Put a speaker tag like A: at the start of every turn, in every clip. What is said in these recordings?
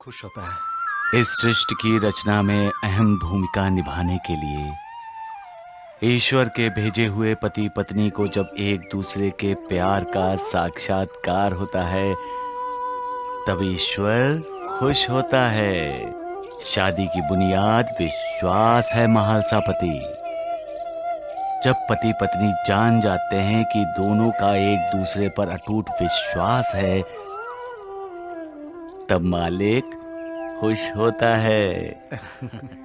A: खुश होता है।
B: इस सृष्टि की रचना में अहम भूमिका निभाने के लिए ईश्वर के भेजे हुए पति पत्नी को जब एक दूसरे के प्यार का साक्षात्कार होता है तब ईश्वर खुश होता है। शादी की बुनियाद विश्वास है महालसापति। जब पति पत्नी जान जाते हैं कि दोनों का एक दूसरे पर अटूट विश्वास है तब मालिक खुश होता है।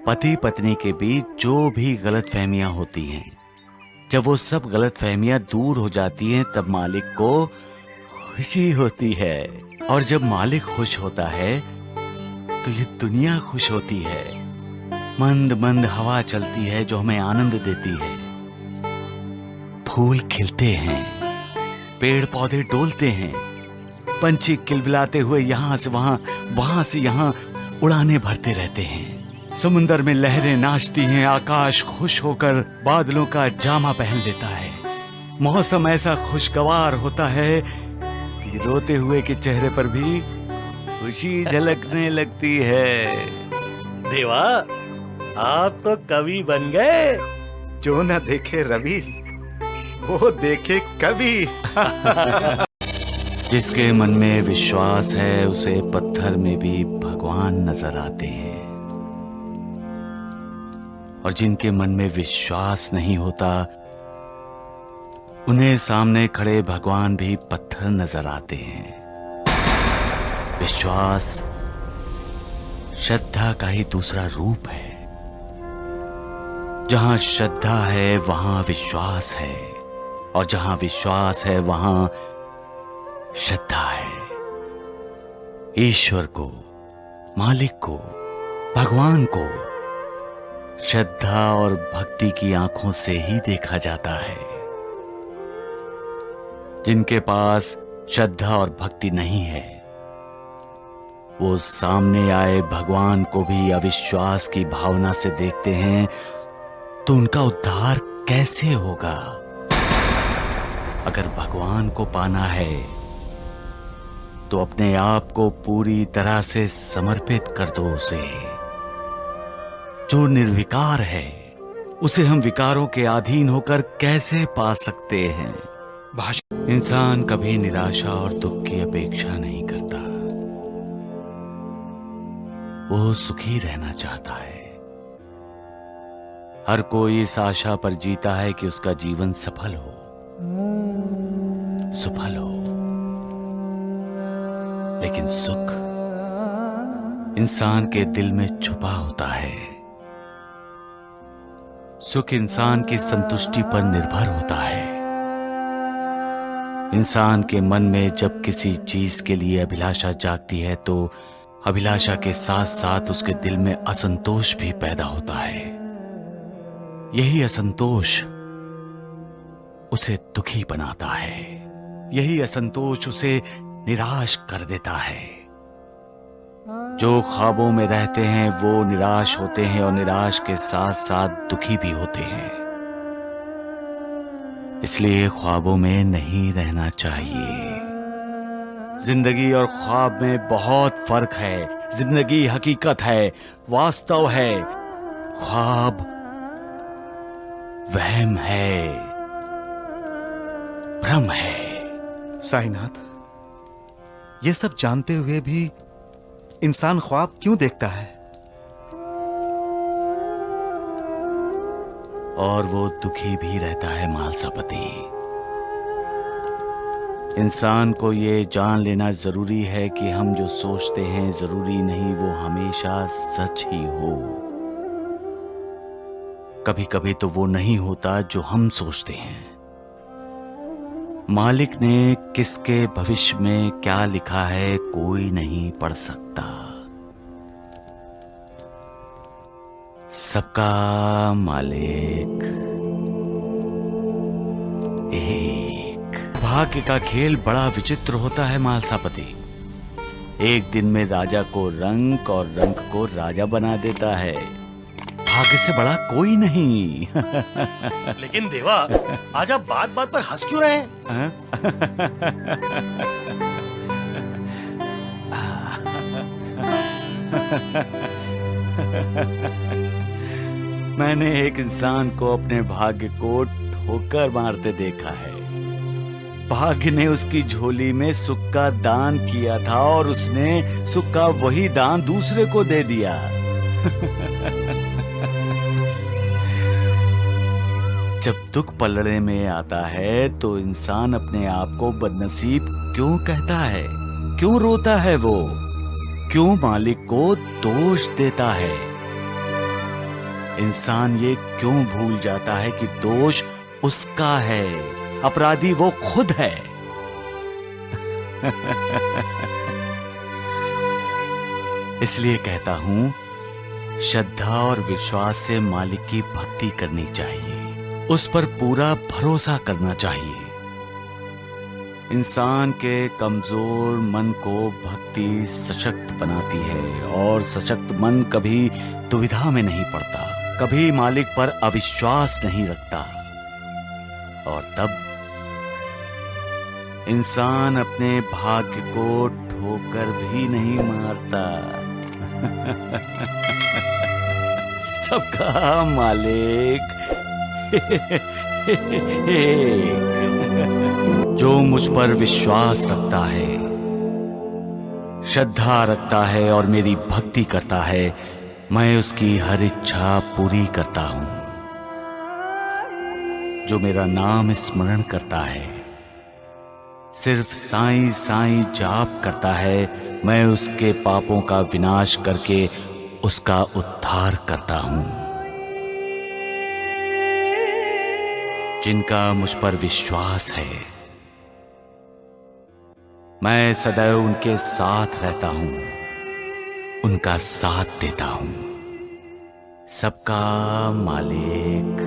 B: पति पत्नी के बीच जो भी गलतफहमियां होती हैं, जब वो सब गलतफहमियां दूर हो जाती हैं तब मालिक को खुशी होती है। और जब मालिक खुश होता है तो ये दुनिया खुश होती है। मंद मंद हवा चलती है जो हमें आनंद देती है। फूल खिलते हैं, पेड़ पौधे डोलते हैं, पंछी किलबिलाते हुए यहाँ से वहां, वहां से यहाँ उड़ाने भरते रहते हैं। समुंदर में लहरें नाचती हैं, आकाश खुश होकर बादलों का जामा पहन लेता है। मौसम ऐसा खुशगवार होता है कि रोते हुए के चेहरे पर भी खुशी झलकने लगती है।
C: देवा, आप तो कवि बन गए।
A: जो न देखे रवि वो देखे कवि।
B: जिसके मन में विश्वास है उसे पत्थर में भी भगवान नजर आते हैं, और जिनके मन में विश्वास नहीं होता उन्हें सामने खड़े भगवान भी पत्थर नजर आते हैं। विश्वास श्रद्धा का ही दूसरा रूप है। जहां श्रद्धा है वहां विश्वास है, और जहां विश्वास है वहां श्रद्धा है। ईश्वर को, मालिक को, भगवान को श्रद्धा और भक्ति की आंखों से ही देखा जाता है। जिनके पास श्रद्धा और भक्ति नहीं है वो सामने आए भगवान को भी अविश्वास की भावना से देखते हैं, तो उनका उद्धार कैसे होगा? अगर भगवान को पाना है तो अपने आप को पूरी तरह से समर्पित कर दो उसे। जो निर्विकार है उसे हम विकारों के अधीन होकर कैसे पा सकते हैं? इंसान कभी निराशा और दुख की अपेक्षा नहीं करता, वो सुखी रहना चाहता है। हर कोई इस आशा पर जीता है कि उसका जीवन सफल हो, सुफल हो। लेकिन सुख इंसान के दिल में छुपा होता है। सुख इंसान की संतुष्टि पर निर्भर होता है। इंसान के मन में जब किसी चीज के लिए अभिलाषा जागती है तो अभिलाषा के साथ साथ उसके दिल में असंतोष भी पैदा होता है। यही असंतोष उसे दुखी बनाता है। यही असंतोष उसे निराश कर देता है। जो ख्वाबों में रहते हैं वो निराश होते हैं, और निराश के साथ साथ दुखी भी होते हैं। इसलिए ख्वाबों में नहीं रहना चाहिए। जिंदगी और ख्वाब में बहुत फर्क है। जिंदगी हकीकत है, वास्तव है। ख्वाब वहम है, भ्रम है।
A: साईनाथ, ये सब जानते हुए भी इंसान ख्वाब क्यों देखता है?
B: और वो दुखी भी रहता है मालसापति। इंसान को ये जान लेना जरूरी है कि हम जो सोचते हैं जरूरी नहीं वो हमेशा सच ही हो। कभी कभी तो वो नहीं होता जो हम सोचते हैं। मालिक ने किसके भविष्य में क्या लिखा है कोई नहीं पढ़ सकता। सबका मालिक एक। भाग्य का खेल बड़ा विचित्र होता है मालसापति। एक दिन में राजा को रंक और रंक को राजा बना देता है। भाग्य से बड़ा कोई नहीं।
C: लेकिन देवा, आज आप बात बात पर हंस क्यों रहे हैं?
B: मैंने एक इंसान को अपने भाग्य को ठोकर मारते देखा है। भाग्य ने उसकी झोली में सुख का दान किया था और उसने सुख का वही दान दूसरे को दे दिया। जब दुख पलड़े में आता है तो इंसान अपने आप को बदनसीब क्यों कहता है? क्यों रोता है वो? क्यों मालिक को दोष देता है? इंसान ये क्यों भूल जाता है कि दोष उसका है, अपराधी वो खुद है। इसलिए कहता हूं, श्रद्धा और विश्वास से मालिक की भक्ति करनी चाहिए, उस पर पूरा भरोसा करना चाहिए। इंसान के कमजोर मन को भक्ति सशक्त बनाती है और सशक्त मन कभी दुविधा में नहीं पड़ता, कभी मालिक पर अविश्वास नहीं रखता, और तब इंसान अपने भाग्य को ठोकर भी नहीं मारता। सबका मालिक जो मुझ पर विश्वास रखता है, श्रद्धा रखता है और मेरी भक्ति करता है, मैं उसकी हर इच्छा पूरी करता हूं। जो मेरा नाम स्मरण करता है, सिर्फ साईं साईं जाप करता है, मैं उसके पापों का विनाश करके उसका उद्धार करता हूं। जिनका मुझ पर विश्वास है, मैं सदैव उनके साथ रहता हूं, उनका साथ देता हूं। सबका मालिक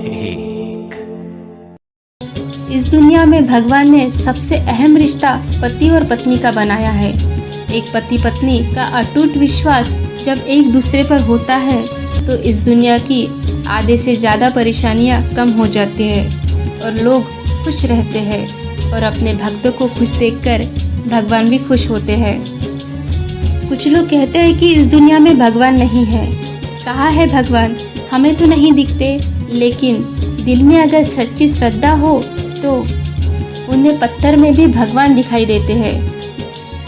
B: एक।
D: इस दुनिया में भगवान ने सबसे अहम रिश्ता पति और पत्नी का बनाया है। एक पति पत्नी का अटूट विश्वास जब एक दूसरे पर होता है तो इस दुनिया की आधे से ज़्यादा परेशानियां कम हो जाती हैं और लोग खुश रहते हैं और अपने भक्तों को खुश देखकर भगवान भी खुश होते हैं। कुछ लोग कहते हैं कि इस दुनिया में भगवान नहीं है। कहाँ है भगवान? हमें तो नहीं दिखते, लेकिन दिल में अगर सच्ची श्रद्धा हो तो उन्हें पत्थर में भी भगवान दिखाई देते हैं,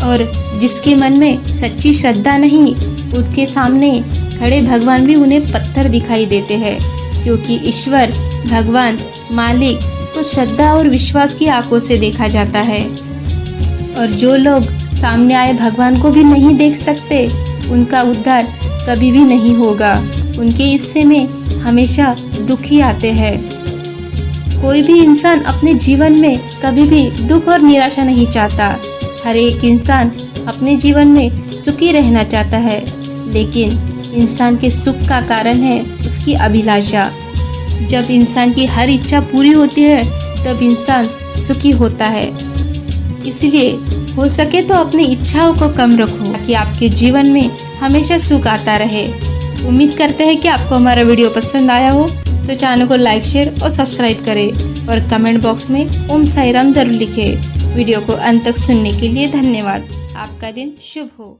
D: और जिसके मन में सच्ची श्रद्धा नहीं, उसके सामने खड़े भगवान भी उन्हें पत्थर दिखाई देते हैं, क्योंकि ईश्वर भगवान मालिक को श्रद्धा और विश्वास की आंखों से देखा जाता है। और जो लोग सामने आए भगवान को भी नहीं देख सकते, उनका उद्धार कभी भी नहीं होगा। उनके हिस्से में हमेशा दुख ही आते हैं। कोई भी इंसान अपने जीवन में कभी भी दुख और निराशा नहीं चाहता। हर एक इंसान अपने जीवन में सुखी रहना चाहता है, लेकिन इंसान के सुख का कारण है उसकी अभिलाषा। जब इंसान की हर इच्छा पूरी होती है तब इंसान सुखी होता है। इसलिए हो सके तो अपनी इच्छाओं को कम रखो ताकि आपके जीवन में हमेशा सुख आता रहे। उम्मीद करते हैं कि आपको हमारा वीडियो पसंद आया हो, तो चैनल को लाइक, शेयर और सब्सक्राइब करें और कमेंट बॉक्स में ओम साईं राम जरूर लिखें। वीडियो को अंत तक सुनने के लिए धन्यवाद। आपका दिन शुभ हो।